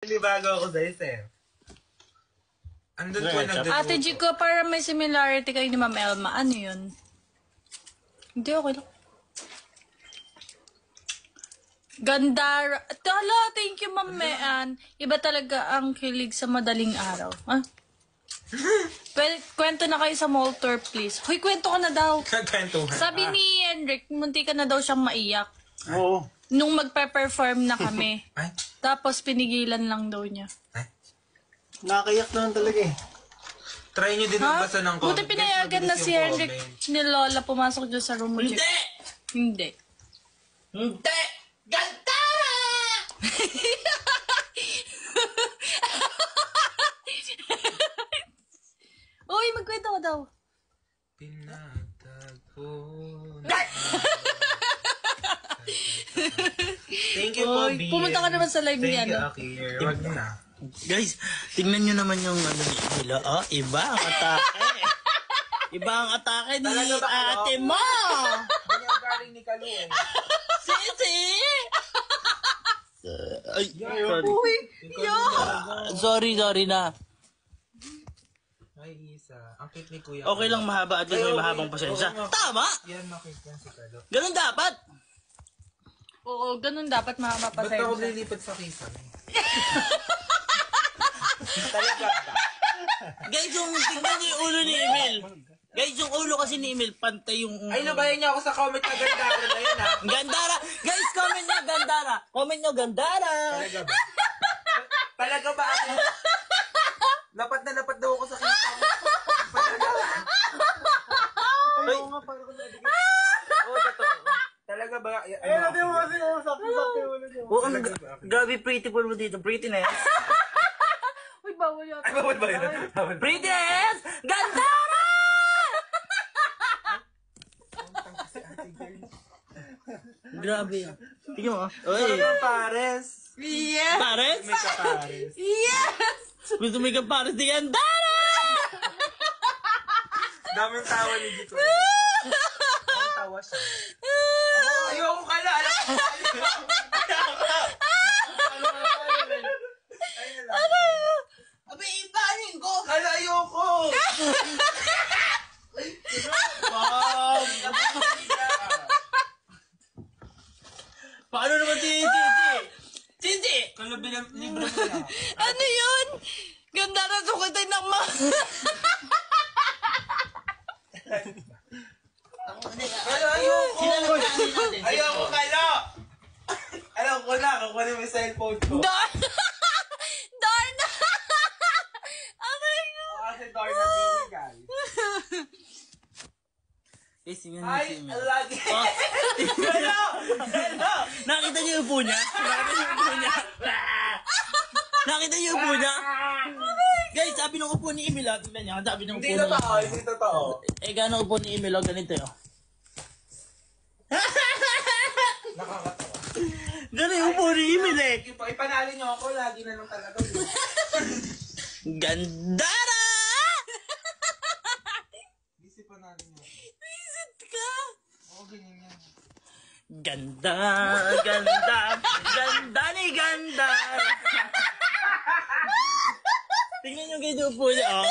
Bago ako guys eh. Andun ko nagduduto. Ate Chico, para may similarity kayo ni Ma'am Elma. Ano yun? Hindi, okay lang. Gandara. Tala, thank you, Ma'am Mean. Iba talaga ang kilig sa madaling araw. Ah? Kwento na kayo sa mall tour, please. Hoy, kwento ka na daw. Nagkwentuhan. Sabi ni Henrik, munti ka na daw siyang maiyak. Oo. Nung magpe-perform na kami. Ay? Tapos pinigilan lang daw niya. Ay? Nakakayak naman talaga eh. Try nyo din magbasa ng comment. Buti pinayagan na si Henrik ni Lola pumasok dyan sa room mo. Hindi! Hindi. Hindi! Gantara! Uy, magkwento ka daw. Pinatagpo na. Thank you po, B. Pumunta ka naman sa live niya, Thank you, no? Akir. Wag na. Guys, tingnan nyo naman yung ano ni Emil. Oh, iba ang atake. Iba ang atake ni Talaga ba, ate mo. Hindi ang galing ni Kalu eh. Sisi! Ay, Uy, sorry na. Ay, isa. Ang cute ni Kuya. Okay lang mahaba at least may mahabang pasensya. Tama! Yan, makita yan si Kalu. Ganun dapat. Oo, ganun dapat Ba't ako makakapasensya. lilipat sa kisame? Talaga ba? Guys, yung tingnan niyo yung ulo ni Emil. Guys, yung ulo kasi ni Emil, pantay yung ulo. Ay, nabayan niya ako sa comment na gandara na yun ha. Gandara! Guys, comment nyo Gandara! Comment nyo Gandara! Talaga ba? Talaga ba ako? Lapat na lapat daw ako sa kisame. Ayaw nga, parang ko nabigay. Oo, totoo. Talaga ba? Ayun, natin mo kasi yung sakti-sakti ulo niyo. Oo, grabe prettyful mo dito. Prettiness. Uy, bawal yata. Ay, bawal ba yun? Bawal ba? Prettiness! Gandara! Grabe yan. Tingnan mo. Oy. Talaga pares. Yes! Pares? May kapares. Yes! Gusto mo yung pares ni Gandara! Daming tawa ni Gito. Ang tawa siya. Ayoko ka na. Alam ko. Abe, ibanin ko! Hala, ayoko. Paano naman si Cici? Cici! Kalabi ng libro na. Ano yun? Ganda na sukitay ng mga... Hala, ayoko. Sinanakanin natin. Ayoko ka na. Alam ko na. Kukunin mo yung cellphone ko. Darn! Darn! Aray ko! Kasi door na pili, guys. Guys, tingnan niyo Ay, si Emil. lagi. Hello! Hello! Nakita niyo yung upo niya? Nakita niyo yung upo niya? Nakita niyo yung upo niya? Guys, sabi ng upo ni Emil, tingnan niyo, sabi ng upo Hindi ni totoo. Hindi totoo. Eh, gano'ng upo ni Emil, ganito yun. Nakakatawa. Gano'n yung upo ni Emil eh. Ipanali niyo ako. Lagi na lang talaga. Gandara! Busy panali niyo. Visit ka! Oo, ganyan yan. Ganda, ganda, ganda ni Gandara. Tingnan niyo kayo yung upo niya, oh.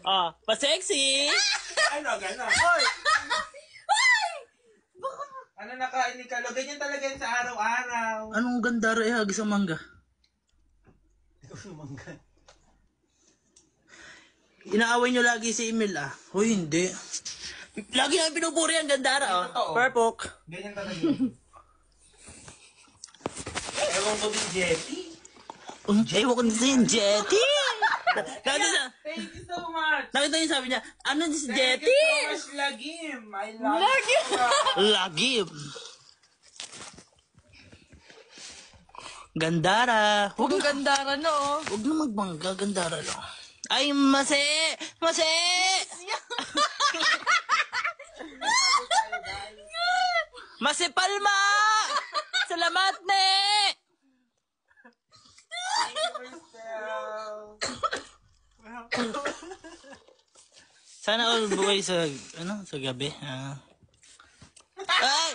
Oh, pa-sexy. Ano, gano'n? Hoy! Ano nakain ni Kalo? Ganyan talaga yan sa araw-araw. Anong Gandara ihagi sa mangga? Ikaw sumanggan. Inaaway niyo lagi si Emil, ah. Hoy, hindi. Lagi namin pinupuri ang Gandara, oh. Totoo. Purpok. Ganyan talaga yun. Ewan ko din, Jetty. Ewan ko din si Jetty. Thank you so much. Nakita niyo sabi niya, ano si Thank Jetty? you so much, Lagim. I love Lagim. you. Lagi. Gandara. Huwag gandara na, oh. Huwag na magbangga, Gandara lang. Ay, mase! Mase! Mase Palma! Salamat, ne! Thank you, Marcel. Sana all buhay sa, sa gabi. Ay!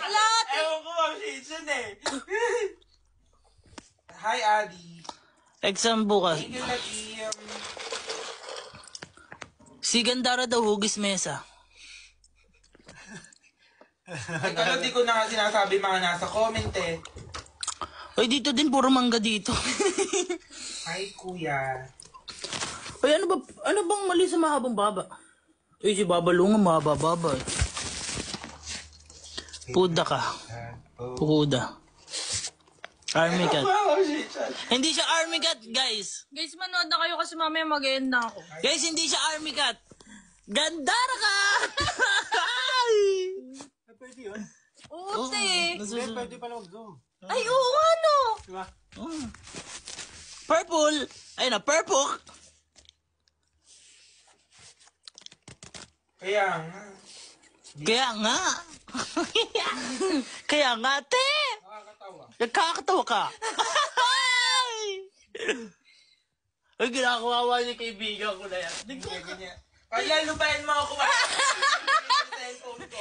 Ewan ko, Ma'am Shizun eh. Hi, Adi. Exam bukas. Thank you, Lakim. Si Gandara daw hugis mesa. Ay, kalo, di ko na nga sinasabi mga nasa comment eh. Ay, dito din, puro mangga dito. Ay, kuya. Ay, ano bang mali sa mahabang baba? Ay, si Baba Lunga, mahaba-baba eh. Puda ka. Puda. Army cat. Wow, shit. Hindi siya army cat, guys. Guys, manood na kayo kasi mamaya mag-end na ako. Guys, hindi siya army cat. Gandara ka! Ay, pwede yun. Ute! Hindi, pwede pala mag-zoom. Ay, oo nga no! Diba? Purple. Ayun na, purple. Kaya nga. Kaya nga. Kaya nga, te. Nakakatawa. Nagkakatawa ka. Ay, ginakawawa niya kaibigan ko na yan. Kaya ganyan. Ay, lalubayan mo ako kumain. Sa cellphone ko.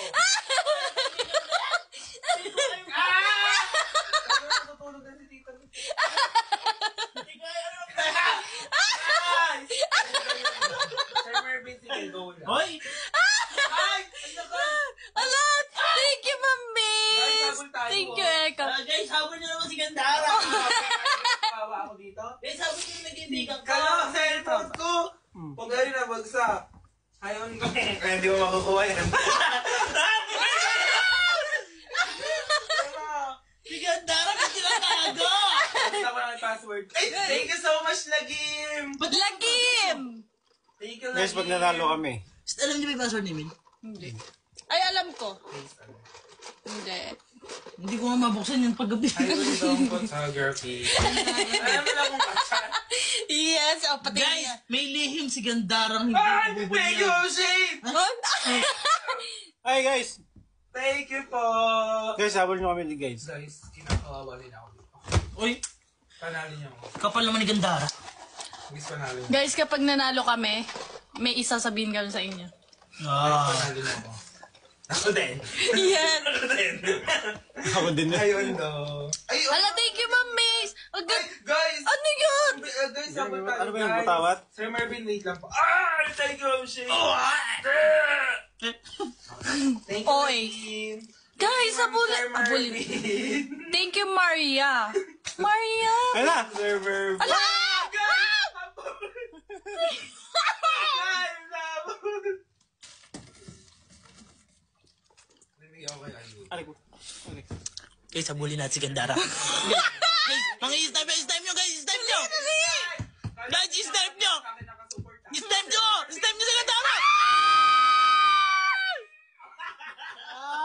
Natutulog na si Tita. Sir Mervin, sige, go lang. Hoy! Ay! Ano ka? Ala! Thank you, Mami! Guys, habol tayo, Thank oh. you, Eka. Guys, habol niyo naman si Gandara. Kawa ako dito. Guys, habol niyo na kaibigan ko. Kalo, cellphone ko! Huwag galing na bagsak. Ayaw ko. Kaya hindi mo makukuha yan. Si Gandara na tinatago. Basta ko na yung password. Ay, thank you so much, Lagim! Lagim! Thank you, Lagim. Guys, pag nanalo kami. Alam niyo ba yung password ni Min? Hindi. Ay, alam ko. Hindi. Hindi ko nga mabuksan yung paggabi. I will don't photography. Alam mo lang kung kasal. Yes, o pati Guys, niya. may lihim si Gandarang hindi Ay, bubulyan. thank you, Shane! Ay, guys. Thank you po! Guys, habol nyo kami guys. Guys, kinakawawa rin ako dito. Uy, Panalo niyo ako. kapal naman ni Gandara. Guys, panalo niyo. Guys, kapag nanalo kami, may isa sabihin kami sa inyo. Panalo niyo ako. Ako din. Yan. Ako din. Ako din na. Ayun daw. Ay, Ala, thank you, Mami! ay, guys! Ano yun? Guys, sabot tayo, Ano ba yung guys. butawat? Sir Marvin, wait lang po. Ah! Thank you, Shane! Thank you, Oy. Marvin. Guys, Sir abulin. Marvin. Thank you, Maria. Maria! Ay na! Sir Marvin. Ala! Guys! Guys, sabot! Bibigyan ko kayo ayun. Aray ko. Okay. Guys, habulin natin si Gandara. Guys, mga i-snipe nyo, guys, i-snipe nyo! Guys, i-snipe nyo! I-snipe nyo! I-snipe nyo si Gandara!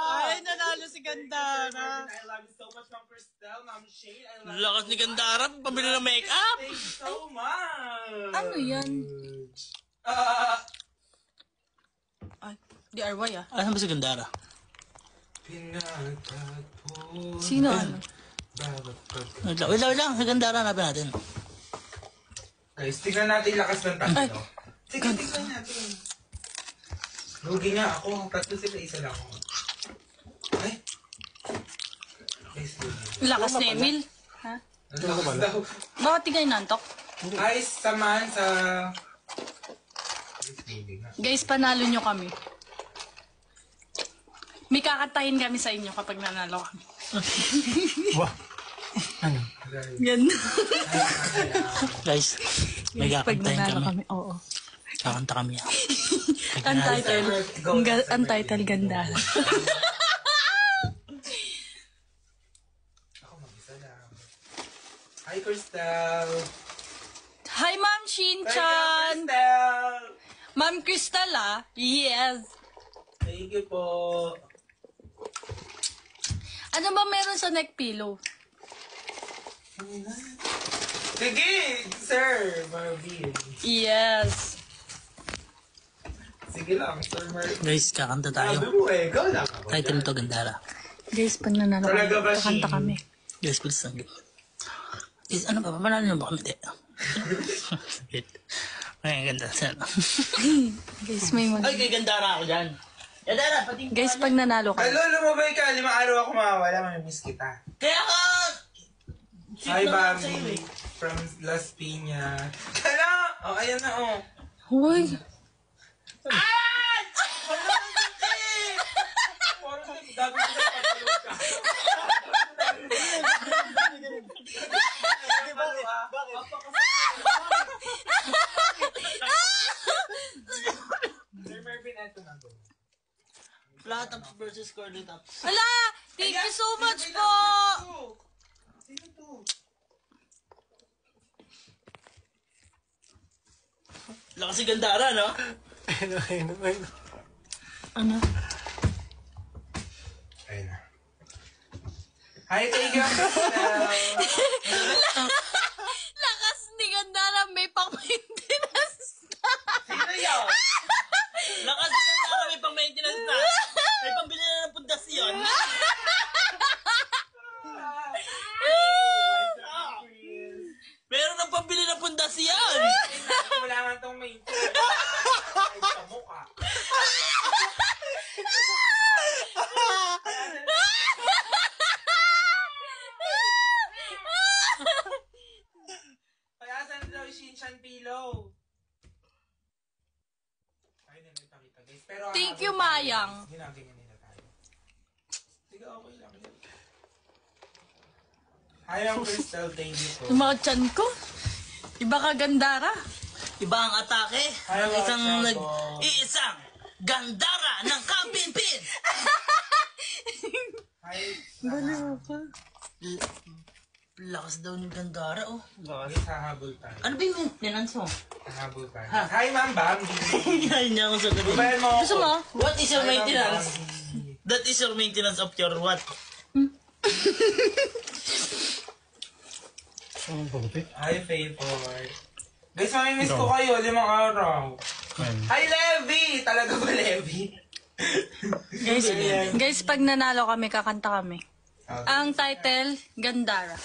Ay, nanalo si Gandara. I love you so much, Ma'am Cristel, Ma'am Shane. I love you. Lakas ni Gandara, pabili ng make-up! Thank you so much. Ano yan? Ah, Ay, DIY ah. Asan ba si Gandara? pinagtagpo. Sino ano? Wait lang, si Gandara hanapin natin. Guys, tignan natin lakas ng Ay. tatlo. Sige, tignan natin. Lugi nga ako. Tatlo sila, isa lang ako. Ay. Guys, lugi. Lakas ni Emil. Ha? Ang lakas daw. Bakit di kayo nantok? Guys, samahan sa... Guys, lugi nga. Guys, panalo nyo kami. May kakatahin kami sa inyo kapag nanalo kami. Wah. Ano? Guys, Yan. Guys, may Pag kakantahin nanalo kami. kami, oo. Kakanta kami. Ang title, ang title ganda. ako mag-isa lang. Hi, Cristel. Hi, Ma'am Thank you, Shinchan! Cristel. Ma'am Crystal ah. Yes. Thank you po. Ano ba meron sa neck pillow? Sige, Sir Marvin. Yes. Sige lang, Sir Marvin. Guys, kakanta tayo. Sabi mo eh, go lang ako. Title nito, Gandara. Guys, pag nanalo kami, Talaga ba, kakanta Shin? kami. Guys, please lang. Guys, ano ba? Manalo na ba kami? Hindi. Ay, ganda. Sana. Guys, may mga... Ay, kay Gandara ako dyan. Gandara, pati... Guys, pag nanalo kami. Hello, lumabay ka. 5 araw ako mawawala. Mamimiss kita. Kaya ka... Hi, Bambi. from Las Piñas. Hala! Oh, ayan na, oh. Hoy. Ay! Wala nang hindi! Parang gagawin ko na patulog ka. Sir Mervin, eto na to. Flat ups versus curly tops. Hala! Thank you so much po! Sino to? Lakas si Gandara, no? Ayun. Ano? Ayun na. Hi, thank you. Lakas ni Gandara, may pang-maintenance. Sino yun? Lakas si Gandara, may pang-maintenance na. May pambili na ng pundasyon. Meron ng pambili ng pundasyon. Wala nga itong maintenance. Ay, sa mukha. Kaya saan daw yung Shinchan pillow? Ay, na nagpakita guys. Pero, Thank you, Mayang. Ginaganyan nila tayo. Sige, okay lang yun. Hi, ang Crystal, thank you po. Yung mga tiyan ko. Iba ka Gandara. Iba ang atake. Ay, Ng isang wala nag... po. Isang Gandara ng Kampinpin. Hi, Baliw ka. Lakas daw ni Gandara, oh. Bakit hahabol tayo? Ano ba yung maintenance mo? Hahabol tayo. Ha? Hi, Ma'am Bambi. Hinay niya ako sa gabi. Babayan mo ako. Gusto mo? What is your Hi, Ma'am maintenance? Bambi. That is your maintenance of your what? Anong puti? Hi, Favor. Guys, mamimiss ko kayo. 5 araw. Ayun. Hi, Levi! Talaga ba, Levi? Guys, pag nanalo kami, kakanta kami. Okay. Ang title, Gandara.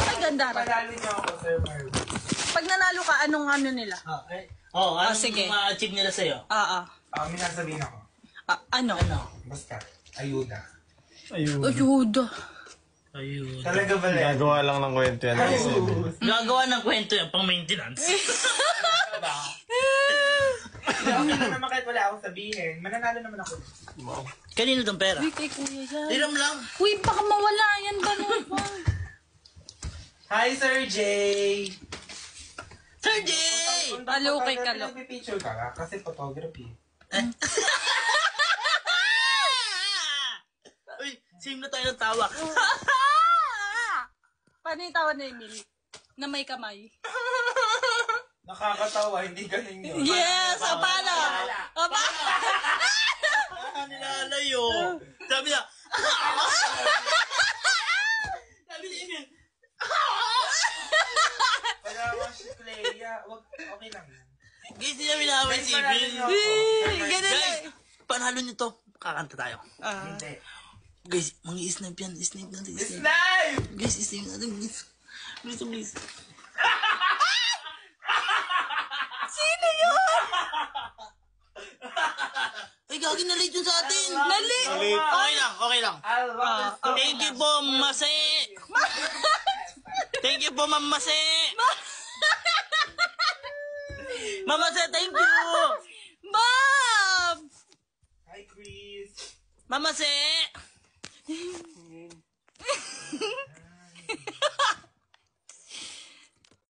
Ay, Gandara. Panalo niyo ako, Sir Marvin. Pag nanalo ka, anong ano nila? Anong sige. ma-achieve nila sa'yo? May nasabihin ako. Ano? Ano? Basta, ayuda. Ayun. Ayuda. Ayun. Talaga ba, Levi? Gagawa lang ng kwento yan. Gagawa ng kwento yan, pang maintenance. Okay na naman kahit wala akong sabihin. Mananalo naman ako. Kanino tong pera? Uy, kay kuya yan. Tiram lang. Uy, baka mawala yan ba naman? Hi, Sir Jay! Sir Jay! Palo kay Kalo. Nagpipicture ka ka kasi photography. Uy, same na tayo ng tawa. Paano yung tawa na Emily? Na may kamay. Nakakatawa, hindi ganun yun. Yes! Paano? Nilalayo. Sabi niya, sabi ni Emil, Wala ako si Clea. Okay lang yan. guys, hindi namin namin si Guys, Emil. manalo niyo ako. Ganun Guys, panalo nyo to. Kakanta tayo. Hindi. Guys, mga snipe yan. Snipe natin. Snipe. Snipe! Guys, snipe natin. Please. Please. Sino yun? Ay, gagi na late yun sa atin. Nali! Okay lang. Thank you po, Mase. Thank you po, Ma'am Mase. Ma'am Mase, thank you. Mom! Hi, Chris. Ma'am Mase.